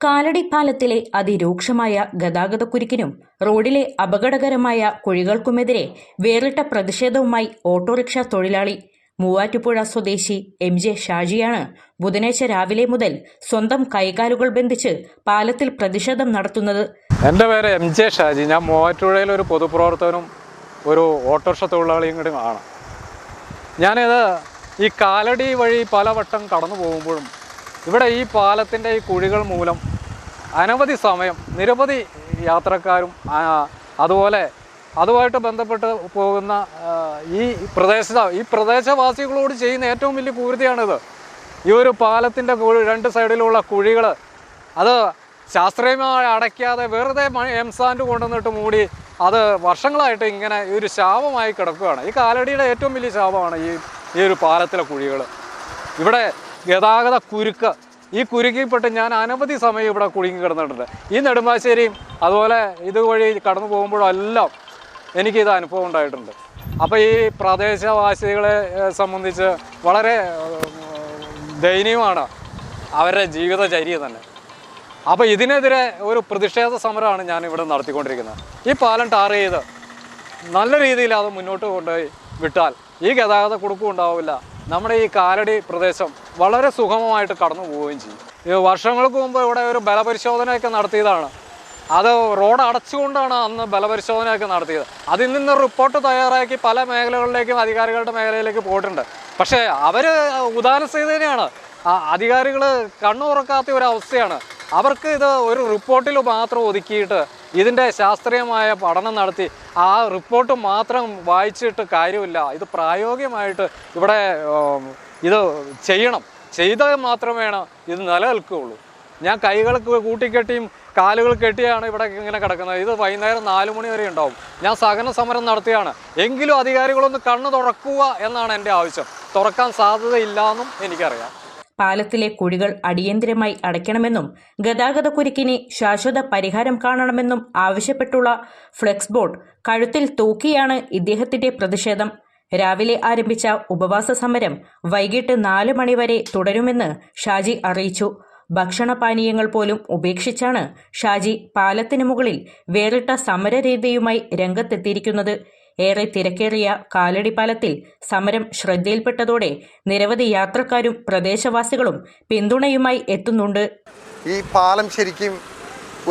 കാലടി പാലത്തിലെ അതിരൂക്ഷമായ ഗതാഗതക്കുരുക്കിനും റോഡിലെ അപകടകരമായ കുഴികൾക്കുമെതിരെ വേറിട്ട പ്രതിഷേധവുമായി ഓട്ടോറിക്ഷ തൊഴിലാളി മൂവാറ്റുപുഴ സ്വദേശി MJ ഷാജിയാണ് ബുധനാഴ്ച രാവിലെ മുതൽ സ്വന്തം കൈകാലുകൾ ബന്ധിച്ച് പാലത്തിൽ പ്രതിഷേധം നടത്തുന്നത്. എൻ്റെ പേര് MJ ഷാജി. ഞാൻ മൂവാറ്റുപുഴയിലെ ഒരു പൊതുപ്രവർത്തകനും ഒരു ഓട്ടോറിക്ഷ തൊഴിലാളിയും കൂടി ആണ്. ഞാനിത് ഈ കാലടി വഴി പലവട്ടം കടന്നു പോകുമ്പോഴും ഇവിടെ ഈ പാലത്തിൻ്റെ ഈ കുഴികൾ മൂലം അനവധി സമയം നിരവധി യാത്രക്കാരും അതുമായിട്ട് ബന്ധപ്പെട്ട് പോകുന്ന ഈ പ്രദേശവാസികളോട് ചെയ്യുന്ന ഏറ്റവും വലിയ ക്രൂരതയാണിത്. ഈ ഒരു പാലത്തിൻ്റെ രണ്ട് സൈഡിലുള്ള കുഴികൾ അത് ശാസ്ത്രീയമായി അടയ്ക്കാതെ വെറുതെ എംസാൻഡ് കൊണ്ടുവന്നിട്ട് മൂടി അത് വർഷങ്ങളായിട്ട് ഇങ്ങനെ ഈ ഒരു ശാപമായി കിടക്കുകയാണ്. ഈ കാലടിയുടെ ഏറ്റവും വലിയ ശാപമാണ് ഈ ഒരു പാലത്തിലെ കുഴികൾ. ഇവിടെ ഗതാഗത കുരുക്ക്, ഈ കുരുക്കിൽപ്പെട്ട് ഞാൻ അനവധി സമയം ഇവിടെ കുടുങ്ങി കിടന്നിട്ടുണ്ട്. ഈ നെടുമ്പാശ്ശേരിയും അതുപോലെ ഇതുവഴി കടന്നു പോകുമ്പോഴെല്ലാം എനിക്കിത് അനുഭവം ഉണ്ടായിട്ടുണ്ട്. അപ്പോൾ ഈ പ്രദേശവാസികളെ സംബന്ധിച്ച് വളരെ ദയനീയമാണ് അവരുടെ ജീവിതചര്യ തന്നെ. അപ്പോൾ ഇതിനെതിരെ ഒരു പ്രതിഷേധ സമരമാണ് ഞാനിവിടെ നടത്തിക്കൊണ്ടിരിക്കുന്നത്. ഈ പാലം ടാർ ചെയ്ത് നല്ല രീതിയിൽ അത് മുന്നോട്ട് കൊണ്ടുപോയി വിട്ടാൽ ഈ ഗതാഗത കുടുക്കും ഉണ്ടാവില്ല. നമ്മുടെ ഈ കാലടി പ്രദേശം വളരെ സുഗമമായിട്ട് കടന്നു പോവുകയും ചെയ്യും. വർഷങ്ങൾക്ക് മുമ്പ് ഇവിടെ ഒരു ബലപരിശോധനയൊക്കെ നടത്തിയതാണ്. അത് റോഡ് അടച്ചുകൊണ്ടാണ് അന്ന് ബലപരിശോധനയൊക്കെ നടത്തിയത്. അതിൽ നിന്ന് റിപ്പോർട്ട് തയ്യാറാക്കി പല മേഖലകളിലേക്കും അധികാരികളുടെ മേഖലയിലേക്ക് പോയിട്ടുണ്ട്. പക്ഷേ അവർ ഉദാഹരണസ്ഥിതിയാണ്. അധികാരികൾ കണ്ണു തുറക്കാത്ത ഒരവസ്ഥയാണ്. അവർക്ക് ഇത് ഒരു റിപ്പോർട്ടിൽ മാത്രം ഒതുക്കിയിട്ട് ഇതിൻ്റെ ശാസ്ത്രീയമായ പഠനം നടത്തി ആ റിപ്പോർട്ട് മാത്രം വായിച്ചിട്ട് കാര്യമില്ല. ഇത് പ്രായോഗികമായിട്ട് ഇവിടെ ഇത് ചെയ്താൽ മാത്രമേ ഇത് നിലനിൽക്കുകയുള്ളൂ. ഞാൻ കൈകൾ കൂട്ടിക്കെട്ടിയും കാലുകൾ കെട്ടിയാണ് ഇവിടെ ഇങ്ങനെ കിടക്കുന്നത്. ഇത് വൈകുന്നേരം 4 മണി വരെ ഉണ്ടാവും. ഞാൻ സഹന സമരം നടത്തിയാണ്. എങ്കിലും അധികാരികളൊന്ന് കണ്ണ് തുറക്കുക എന്നാണ് എൻ്റെ ആവശ്യം. തുറക്കാൻ സാധ്യതയില്ല എന്നും എനിക്കറിയാം. പാലത്തിലെ കുഴികൾ അടിയന്തരമായി അടയ്ക്കണമെന്നും ഗതാഗതക്കുരുക്കിന് ശാശ്വത പരിഹാരം കാണണമെന്നും ആവശ്യപ്പെട്ടുള്ള ഫ്ലെക്സ് ബോർഡ് കഴുത്തിൽ തൂക്കിയാണ് ഇദ്ദേഹത്തിന്റെ പ്രതിഷേധം. രാവിലെ ആരംഭിച്ച ഉപവാസ സമരം വൈകിട്ട് 4 മണിവരെ തുടരുമെന്ന് ഷാജി അറിയിച്ചു. ഭക്ഷണപാനീയങ്ങൾ പോലും ഉപേക്ഷിച്ചാണ് ഷാജി പാലത്തിന് മുകളിൽ വേറിട്ട സമരരീതിയുമായി രംഗത്തെത്തിയിരിക്കുന്നത്. ഏറെ തിരക്കേറിയ കാലടി പാലത്തിൽ സമരം ശ്രദ്ധയിൽപ്പെട്ടതോടെ നിരവധി യാത്രക്കാരും പ്രദേശവാസികളും പിന്തുണയുമായി എത്തുന്നുണ്ട്. ഈ പാലം ശരിക്കും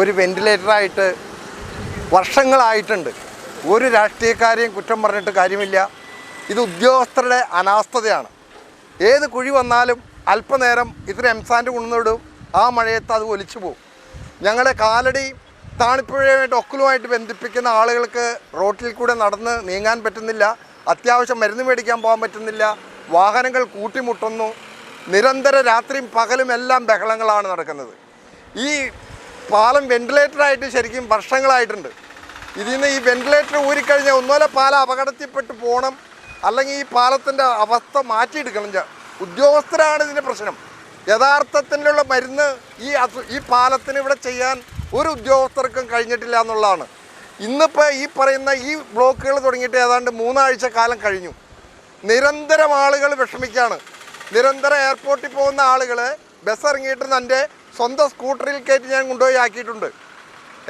ഒരു വെന്റിലേറ്ററായിട്ട് വർഷങ്ങളായിട്ടുണ്ട്. ഒരു രാഷ്ട്രീയക്കാരെയും കുറ്റം പറഞ്ഞിട്ട് കാര്യമില്ല. ഇത് ഉദ്യോഗസ്ഥരുടെ അനാസ്ഥതയാണ്. ഏത് കുഴി വന്നാലും അല്പനേരം ഇത്ര എംസാൻഡ് കൊണ്ടുവിടും, ആ മഴയത്ത് അത് ഒലിച്ചു പോകും. ഞങ്ങളുടെ കാലടി താണിപ്പുഴയുമായിട്ട് ഒക്കലുമായിട്ട് ബന്ധിപ്പിക്കുന്ന ആളുകൾക്ക് റോട്ടിൽ കൂടെ നടന്ന് നീങ്ങാൻ പറ്റുന്നില്ല. അത്യാവശ്യം മരുന്ന് മേടിക്കാൻ പോകാൻ പറ്റുന്നില്ല. വാഹനങ്ങൾ കൂട്ടിമുട്ടുന്നു. നിരന്തര രാത്രിയും പകലും എല്ലാം ബഹളങ്ങളാണ് നടക്കുന്നത്. ഈ പാലം വെന്റിലേറ്ററായിട്ട് ശരിക്കും വർഷങ്ങളായിട്ടുണ്ട്. ഇതിൽ നിന്ന് ഈ വെന്റിലേറ്റർ ഊരിക്കഴിഞ്ഞാൽ ഒന്നുമല്ല പാലം അപകടത്തിൽപ്പെട്ട് പോകണം, അല്ലെങ്കിൽ ഈ പാലത്തിൻ്റെ അവസ്ഥ മാറ്റിയെടുക്കണം. ഉദ്യോഗസ്ഥരാണ് ഇതിൻ്റെ പ്രശ്നം. യഥാർത്ഥത്തിലുള്ള മരുന്ന് ഈ പാലത്തിന് ഇവിടെ ചെയ്യാൻ ഒരു ഉദ്യോഗസ്ഥർക്കും കഴിഞ്ഞിട്ടില്ല എന്നുള്ളതാണ്. ഇന്നിപ്പോൾ ഈ പറയുന്ന ഈ ബ്ലോക്കുകൾ തുടങ്ങിയിട്ട് ഏതാണ്ട് 3 ആഴ്ച കാലം കഴിഞ്ഞു. നിരന്തരം ആളുകൾ വിഷമിക്കുകയാണ്. നിരന്തരം എയർപോർട്ടിൽ പോകുന്ന ആളുകൾ ബസ് ഇറങ്ങിയിട്ട് എൻ്റെ സ്വന്തം സ്കൂട്ടറിൽ കയറ്റി ഞാൻ കൊണ്ടുപോയി ആക്കിയിട്ടുണ്ട്.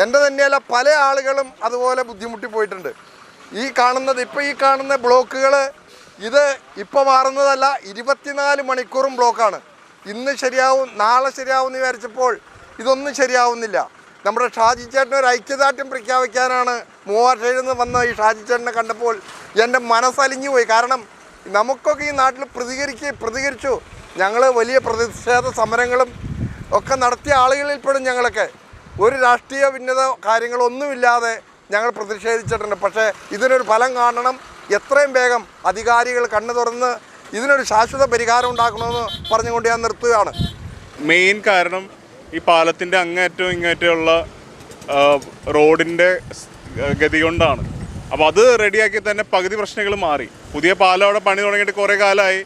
എൻ്റെ തന്നെയല്ല പല ആളുകളും അതുപോലെ ബുദ്ധിമുട്ടി പോയിട്ടുണ്ട്. ഈ കാണുന്ന ബ്ലോക്കുകൾ ഇത് ഇപ്പോൾ മാറുന്നതല്ല, 24 മണിക്കൂറും ബ്ലോക്കാണ്. ഇന്ന് ശരിയാവും നാളെ ശരിയാവും എന്ന് വിചാരിച്ചപ്പോൾ ഇതൊന്നും ശരിയാവുന്നില്ല. നമ്മുടെ ഷാജി ചേട്ടന് ഒരു ഐക്യദാർഢ്യം പ്രഖ്യാപിക്കാനാണ് മൂവാറ്റുപുഴയിൽ നിന്ന് വന്ന ഈ ഷാജി ചേട്ടനെ കണ്ടപ്പോൾ എൻ്റെ മനസ്സലിഞ്ഞു പോയി. കാരണം നമുക്കൊക്കെ ഈ നാട്ടിൽ പ്രതികരിച്ചു. ഞങ്ങൾ വലിയ പ്രതിഷേധ സമരങ്ങളും ഒക്കെ നടത്തിയ ആളുകളിൽപ്പെടും ഞങ്ങളൊക്കെ. ഒരു രാഷ്ട്രീയ ഭിന്നത കാര്യങ്ങളൊന്നുമില്ലാതെ ഞങ്ങൾ പ്രതിഷേധിച്ചിട്ടുണ്ട്. പക്ഷേ ഇതിനൊരു ഫലം കാണണം. എത്രയും വേഗം അധികാരികൾ കണ്ണു തുറന്ന് ഇതിനൊരു ശാശ്വത പരിഹാരം ഉണ്ടാക്കണമെന്ന് പറഞ്ഞുകൊണ്ട് ഞാൻ നിർത്തുകയാണ്. മെയിൻ കാരണം ഈ പാലത്തിൻ്റെ അങ്ങേറ്റവും ഇങ്ങേറ്റമുള്ള റോഡിൻ്റെ ഗതി കൊണ്ടാണ്. അപ്പോൾ അത് റെഡിയാക്കി തന്നെ പകുതി പ്രശ്നങ്ങൾ മാറി. പുതിയ പാലം അവിടെ പണി തുടങ്ങിയിട്ട് കുറേ കാലമായി.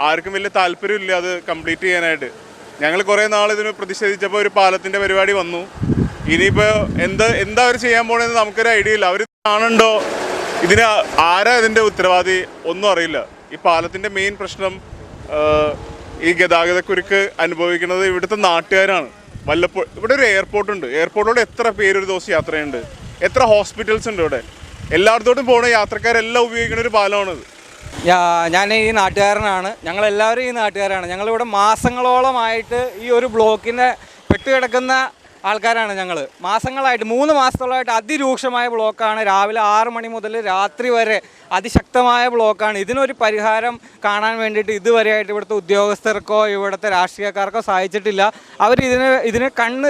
ആർക്കും വലിയ താല്പര്യമില്ല അത് കംപ്ലീറ്റ് ചെയ്യാനായിട്ട്. ഞങ്ങൾ കുറേ നാൾ ഇതിന് പ്രതിഷേധിച്ചപ്പോൾ ഒരു പാലത്തിൻ്റെ പരിപാടി വന്നു. ഇനിയിപ്പോൾ എന്താ അവർ ചെയ്യാൻ പോകണമെന്ന് നമുക്കൊരു ഐഡിയ ഇല്ല. അവർ കാണണ്ടോ, ഇതിന് ആരാ ഇതിൻ്റെ ഉത്തരവാദി ഒന്നും അറിയില്ല. ഈ പാലത്തിൻ്റെ മെയിൻ പ്രശ്നം ഈ ഗതാഗതക്കുരുക്ക് അനുഭവിക്കുന്നത് ഇവിടുത്തെ നാട്ടുകാരാണ്. വല്ലപ്പോൾ ഇവിടെ ഒരു എയർപോർട്ട് ഉണ്ട്. എയർപോർട്ടിലൂടെ എത്ര പേര് ഒരു ദിവസം യാത്രയുണ്ട്, എത്ര ഹോസ്പിറ്റൽസ് ഉണ്ട് ഇവിടെ. എല്ലായിടത്തോട്ടും പോകുന്ന യാത്രക്കാരെല്ലാം ഉപയോഗിക്കുന്ന ഒരു പാലമാണിത്. ഞാൻ ഈ നാട്ടുകാരനാണ്. ഞങ്ങളെല്ലാവരും ഈ നാട്ടുകാരാണ്. ഞങ്ങളിവിടെ മാസങ്ങളോളമായിട്ട് ഈ ഒരു ബ്ലോക്കിനെ പെട്ടുകിടക്കുന്ന ആൾക്കാരാണ്. ഞങ്ങൾ മാസങ്ങളായിട്ട് 3 മാസത്തോളമായിട്ട് അതിരൂക്ഷമായ ബ്ലോക്കാണ്. രാവിലെ 6 മണി മുതൽ രാത്രി വരെ അതിശക്തമായ ബ്ലോക്കാണ്. ഇതിനൊരു പരിഹാരം കാണാൻ വേണ്ടിയിട്ട് ഇതുവരെയായിട്ട് ഇവിടുത്തെ ഉദ്യോഗസ്ഥർക്കോ ഇവിടുത്തെ രാഷ്ട്രീയക്കാർക്കോ സാധിച്ചിട്ടില്ല. അവർ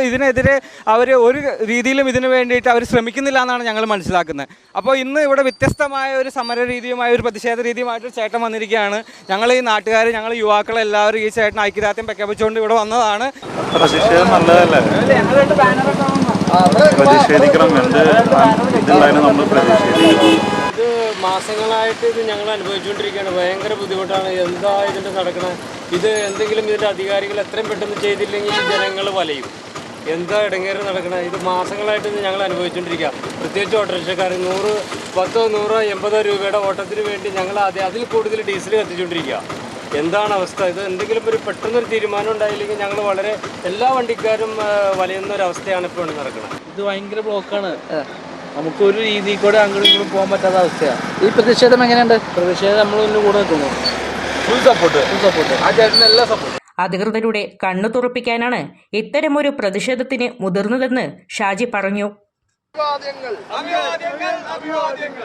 ഇതിനെതിരെ അവർ ഒരു രീതിയിലും ഇതിനു വേണ്ടിയിട്ട് അവർ ശ്രമിക്കുന്നില്ല എന്നാണ് ഞങ്ങൾ മനസ്സിലാക്കുന്നത്. അപ്പോൾ ഇന്ന് ഇവിടെ വ്യത്യസ്തമായ ഒരു സമര രീതിയുമായ ഒരു പ്രതിഷേധ രീതിയുമായിട്ട് ചേട്ടൻ വന്നിരിക്കുകയാണ്. ഞങ്ങൾ ഈ നാട്ടുകാർ, ഞങ്ങൾ യുവാക്കളെല്ലാവരും ഈ ചേട്ടൻ ഐക്യദാർഢ്യം പ്രഖ്യാപിച്ചുകൊണ്ട് ഇവിടെ വന്നതാണ്. പ്രതിഷേധം നല്ലതല്ലേ? പ്രതിഷേധിക്കണം. ഇതുണ്ടായാലും നമ്മൾ പ്രതിഷേധിക്കണം. ഇത് മാസങ്ങളായിട്ട് ഇത് ഞങ്ങൾ അനുഭവിച്ചുകൊണ്ടിരിക്കുകയാണ്. ഭയങ്കര ബുദ്ധിമുട്ടാണ്. എന്താ ഇതിൻ്റെ നടക്കുന്നത്? ഇത് എന്തെങ്കിലും ഇതിൻ്റെ അധികാരികൾ എത്രയും പെട്ടെന്ന് ചെയ്തില്ലെങ്കിൽ ജനങ്ങൾ വലയും. എന്താ ഇടങ്ങേറ് നടക്കുന്നത്? ഇത് മാസങ്ങളായിട്ട് ഇത് ഞങ്ങൾ അനുഭവിച്ചുകൊണ്ടിരിക്കുക. പ്രത്യേകിച്ച് ഓട്ടോറിക്ഷക്കാർ 100, 10, 100, 80 രൂപയുടെ ഓട്ടത്തിന് വേണ്ടി ഞങ്ങൾ അതിൽ കൂടുതൽ ഡീസൽ കത്തിച്ചുകൊണ്ടിരിക്കുക. എന്താണ് അവസ്ഥ? ഇത് എന്തെങ്കിലും ഒരു പെട്ടെന്നൊരു തീരുമാനം ഉണ്ടായില്ലെങ്കിൽ ഞങ്ങൾ വളരെ എല്ലാ വണ്ടിക്കാരും വലയുന്ന ഒരു അവസ്ഥയാണ് ഇപ്പോൾ നടക്കുന്നത്. ഇത് ഭയങ്കര ബ്ലോക്കാണ്. നമുക്കൊരു രീതിയിൽ കൂടെ അങ്ങോട്ടും ഇങ്ങോട്ടും പോകാൻ പറ്റാത്ത അവസ്ഥയാണ്. ഈ പ്രതിഷേധം എങ്ങനെയുണ്ട്? പ്രതിഷേധം നമ്മളൊന്ന് കൂടെ നിൽക്കുന്നു. Full support. ആ ചേട്ടന് എല്ലാ സപ്പോർട്ടും. അധികൃതരുടെ കണ്ണു തുറപ്പിക്കാനാണ് ഇത്തരമൊരു പ്രതിഷേധത്തിന് മുതിർന്നതെന്ന് ഷാജി പറഞ്ഞു. അഭിവാദ്യങ്ങൾ